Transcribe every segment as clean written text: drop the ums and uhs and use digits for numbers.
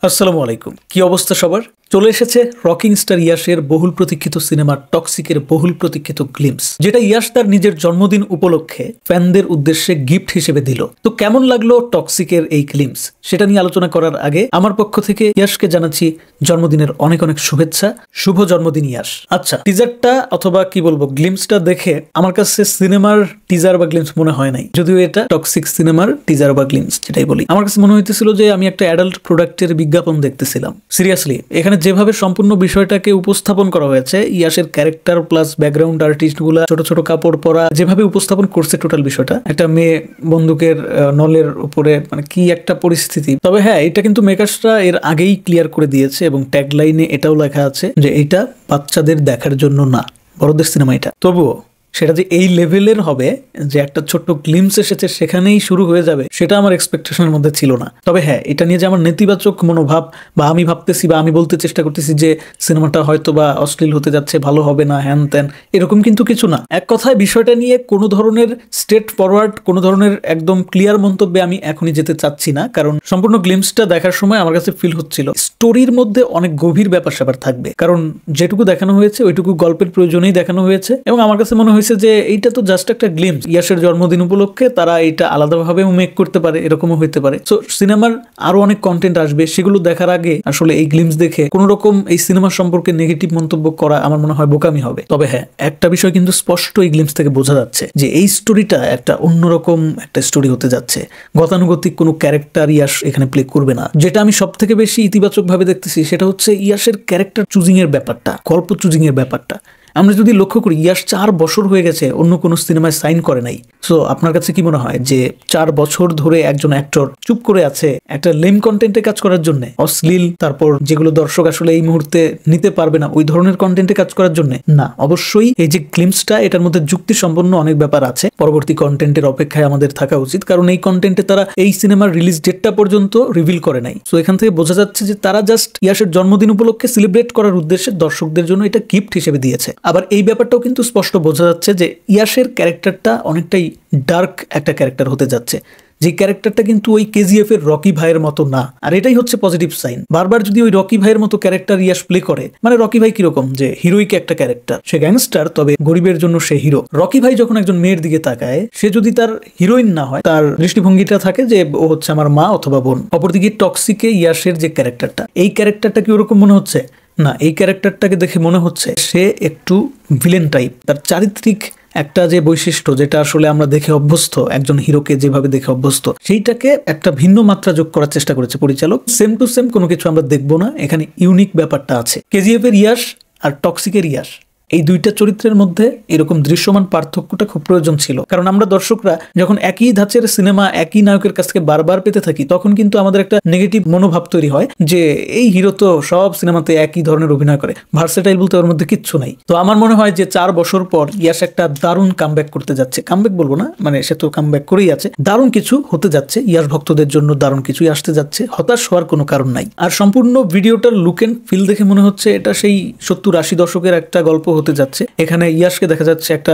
আসসালামু আলাইকুম। কি অবস্থা সবার? চলে এসেছে রকিং স্টার ইয়াশের বহুল প্রতীক্ষিত সিনেমা টক্সিকের বহুল প্রতীক্ষিত গ্লিমস, যেটা ইয়াশ তার নিজের জন্মদিন উপলক্ষে ফ্যানদের উদ্দেশ্যে গিফট হিসেবে দিল। তো কেমন লাগলো টক্সিকের এই গ্লিমস, সেটা নিয়ে আলোচনা করার আগে আমার পক্ষ থেকে ইয়াশকে জানাচ্ছি জন্মদিনের অনেক অনেক শুভেচ্ছা। শুভ জন্মদিন ইয়াশ। আচ্ছা, টিজারটা অথবা কি বলবো গ্লিমসটা দেখে আমার কাছে সিনেমার টিজার বা গ্লিমস মনে হয় নাই, যদিও এটা টক্সিক সিনেমার টিজার বা গ্লিমস যেটাই বলি। আমার কাছে মনে হইতেছিল যে আমি একটা অ্যাডাল্ট প্রোডাক্টের বিজ্ঞাপন দেখতেছিলাম। সিরিয়াসলি, এখানে যেভাবে সম্পূর্ণ বিষয়টাকে উপস্থাপন করা হয়েছে, ইয়াশের ক্যারেক্টার প্লাস ব্যাকগ্রাউন্ড আর্টিস্ট গুলা ছোট ছোট কাপড় পরা যেভাবে উপস্থাপন করছে টোটাল বিষয়টা, একটা মেয়ে বন্দুকের নলের উপরে, মানে কি একটা পরিস্থিতি। তবে হ্যাঁ, এটা কিন্তু মেকার্সরা এর আগেই ক্লিয়ার করে দিয়েছে এবং ট্যাগলাইনে এটাও লেখা আছে যে এটা বাচ্চাদের দেখার জন্য না, বড়দের সিনেমা এটা। তবুও সেটা যে এই লেভেলের হবে, যে একটা ছোট্ট গ্লিমস এসেছে সেখানেই শুরু হয়ে যাবে, সেটা আমার এক্সপেকটেশনের মধ্যে ছিল না। তবে হ্যাঁ, এটা নিয়ে যে আমার নেতিবাচক মনোভাব বা আমি ভাবতেছি বা আমি বলতে চেষ্টা করতেছি যে সিনেমাটা হয়তো বা অশ্লীল হতে যাচ্ছে, ভালো হবে না, হ্যান ত্যান, এরকম কিন্তু কিছু না। এক কথায় বিষয়টা নিয়ে কোনো ধরনের স্ট্রেট ফরওয়ার্ড, কোনো ধরনের একদম ক্লিয়ার মন্তব্যে আমি এখনই যেতে চাচ্ছি না, কারণ সম্পূর্ণ গ্লিমসটা দেখার সময় আমার কাছে ফিল হচ্ছিল স্টোরির মধ্যে অনেক গভীর ব্যাপার স্যাপার থাকবে, কারণ যেটুকু দেখানো হয়েছে ওইটুকু গল্পের প্রয়োজনেই দেখানো হয়েছে। এবং আমার কাছে মনে হয়েছে যে এইটা তো জাস্ট একটা গ্লিমস, ইয়াশের জন্মদিন উপলক্ষে তারা এটা আলাদাভাবে মেক করতে পারে, এরকমও হইতে পারে। সো সিনেমার আরো অনেক কন্টেন্ট আসবে, সেগুলো দেখার আগে আসলে এই গ্লিমস দেখে কোন রকম এই সিনেমা সম্পর্কে নেগেটিভ মন্তব্য করা আমার মনে হয় বোকামি হবে। তবে হ্যাঁ, একটা বিষয় কিন্তু স্পষ্ট এই গ্লিমস থেকে বোঝা যাচ্ছে যে এই স্টোরিটা একটা অন্যরকম একটা স্টোরি হতে যাচ্ছে। গতানুগতিক কোনো ক্যারেক্টার ইয়াশ এখানে প্লে করবে না। যেটা আমি সব থেকে বেশি ইতিবাচক ভাবে দেখতেছি সেটা হচ্ছে ইয়াশের ক্যারেক্টার চুজিং এর ব্যাপারটা, গল্প চুজিং এর ব্যাপারটা। আমরা যদি লক্ষ্য করি, ইয়াশ 4 বছর হয়ে গেছে অন্য কোনো সিনেমায় সাইন করে নাই। সো আপনার কাছে কি মনে হয় যে 4 বছর ধরে একজন অ্যাক্টর চুপ করে আছে একটা লেম কন্টেন্টে কাজ করার জন্য, অশ্লীল, তারপর যেগুলো দর্শক আসলে এই মুহূর্তে নিতে পারবে না ওই ধরনের কন্টেন্টে কাজ করার জন্য না? অবশ্যই এই যে গ্লিমসটা, এটার মধ্যে যুক্তি সম্পন্ন অনেক ব্যাপার আছে। পরবর্তী কন্টেন্টের অপেক্ষায় আমাদের থাকা উচিত, কারণ এই কন্টেন্টে তারা এই সিনেমার রিলিজ ডেটটা পর্যন্ত রিভিল করে নাই। সো এখান থেকে বোঝা যাচ্ছে যে তারা জাস্ট ইয়াশের জন্মদিন উপলক্ষে সেলিব্রেট করার উদ্দেশ্যে দর্শকদের জন্য এটা গিফট হিসেবে দিয়েছে। আবার এই ব্যাপারটাও কিন্তু স্পষ্ট বোঝা যাচ্ছে যে ইয়াশের ক্যারেক্টারটা অনেকটাই ডার্ক একটা ক্যারেক্টার হতে যাচ্ছে, যে ক্যারেক্টারটা কিন্তু ওই কেজিএফ এর রকি ভাইয়ের মতো না। আর এটাই হচ্ছে পজিটিভ সাইন। বারবার যদি ওই রকি ভাইয়ের মতো ক্যারেক্টার ইয়াশ প্লে করে, মানে রকি ভাই কিরকম, যে হিরোইক একটা ক্যারেক্টার, সে গ্যাংস্টার তবে গরিবের জন্য সে হিরো। রকি ভাই যখন একজন মেয়ের দিকে তাকায়, সে যদি তার হিরোইন না হয়, তার দৃষ্টিভঙ্গিটা থাকে যে ও হচ্ছে আমার মা অথবা বোন। অপরদিকে টক্সিকে ইয়াশের যে ক্যারেক্টারটা, এই ক্যারেক্টারটা কি ওরকম মনে হচ্ছে না? এই ক্যারেক্টারটাকে দেখে মনে হচ্ছে সে একটু ভিলেন টাইপ। তার চারিত্রিক একটা যে বৈশিষ্ট্য, যেটা আসলে আমরা দেখে অভ্যস্ত, একজন হিরোকে যেভাবে দেখে অভ্যস্ত, সেইটাকে একটা ভিন্ন মাত্রা যোগ করার চেষ্টা করেছে পরিচালক। সেম টু সেম কোনো কিছু আমরা দেখবো না, এখানে ইউনিক ব্যাপারটা আছে। কেজিএফ এর ইয়াশ আর টক্সিকের ইয়াশ, এই দুইটা চরিত্রের মধ্যে এরকম দৃশ্যমান পার্থক্যটা খুব প্রয়োজন ছিল, কারণ আমরা দর্শকরা যখন একই ধাঁচের সিনেমা একই নায়কের কাছ থেকে বারবার পেতে থাকি, তখন কিন্তু আমাদের একটা নেগেটিভ মনোভাব তৈরি হয় যে এই হিরো তো সব সিনেমাতে একই ধরনের অভিনয় করে, ভার্সেটাইল বলতে ওর মধ্যে কিচ্ছু নাই। তো আমার মনে হয় যে 4 বছর পর ইয়াশ একটা দারুণ কামব্যাক করতে যাচ্ছে। কামব্যাক বলবো না, মানে সে তো কামব্যাক করেই আছে। দারুণ কিছু হতে যাচ্ছে, ইয়াশ ভক্তদের জন্য দারুণ কিছুই আসতে যাচ্ছে, হতাশ হওয়ার কোনো কারণ নাই। আর সম্পূর্ণ ভিডিওটার লুক এন্ড ফিল দেখে মনে হচ্ছে এটা সেই 70-80 দশকের একটা গল্প হতে যাচ্ছে। এখানে ইয়াশকে দেখা যাচ্ছে একটা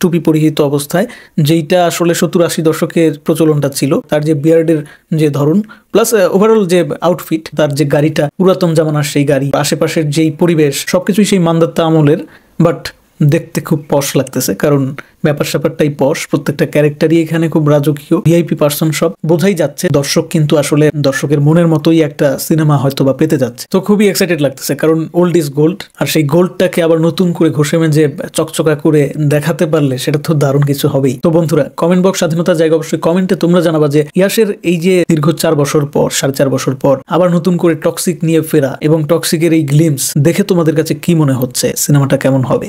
টুপি পরিহিত অবস্থায়, যেইটা আসলে 70-80 দশকের প্রচলনটা ছিল। তার যে বিয়ার্ডের যে ধরন, প্লাস ওভারঅল যে আউটফিট, তার যে গাড়িটা পুরাতন জামানার সেই গাড়ি, আশেপাশের যেই পরিবেশ, সবকিছুই সেই মান্দাত্তা আমলের, বাট দেখতে খুব পশ লাগতেছে, কারণ ব্যাপার স্যাপারটাই পশ। প্রত্যেকটা ক্যারেক্টারই এখানে খুব রাজকীয়, ভিআইপি পার্সন সব। বোঝাই যাচ্ছে দর্শক কিন্তু আসলে দর্শকের মনের মতোই একটা সিনেমা হয়তো বা পেতে যাচ্ছে। তো খুবই এক্সাইটেড লাগতেছে, কারণ ওল্ড ইজ গোল্ড, আর সেই গোল্ডটাকে আবার নতুন করে ঘষে মেজে চকচকা করে দেখাতে পারলে সেটা তো দারুণ কিছু হবেই। তো বন্ধুরা, কমেন্ট বক্স স্বাধীনতার জায়গা, অবশ্যই কমেন্টে তোমরা জানাবা যে ইয়াশের এই যে দীর্ঘ 4 বছর পর, 4.5 বছর পর আবার নতুন করে টক্সিক নিয়ে ফেরা এবং টক্সিকের এই গ্লিমস দেখে তোমাদের কাছে কি মনে হচ্ছে, সিনেমাটা কেমন হবে।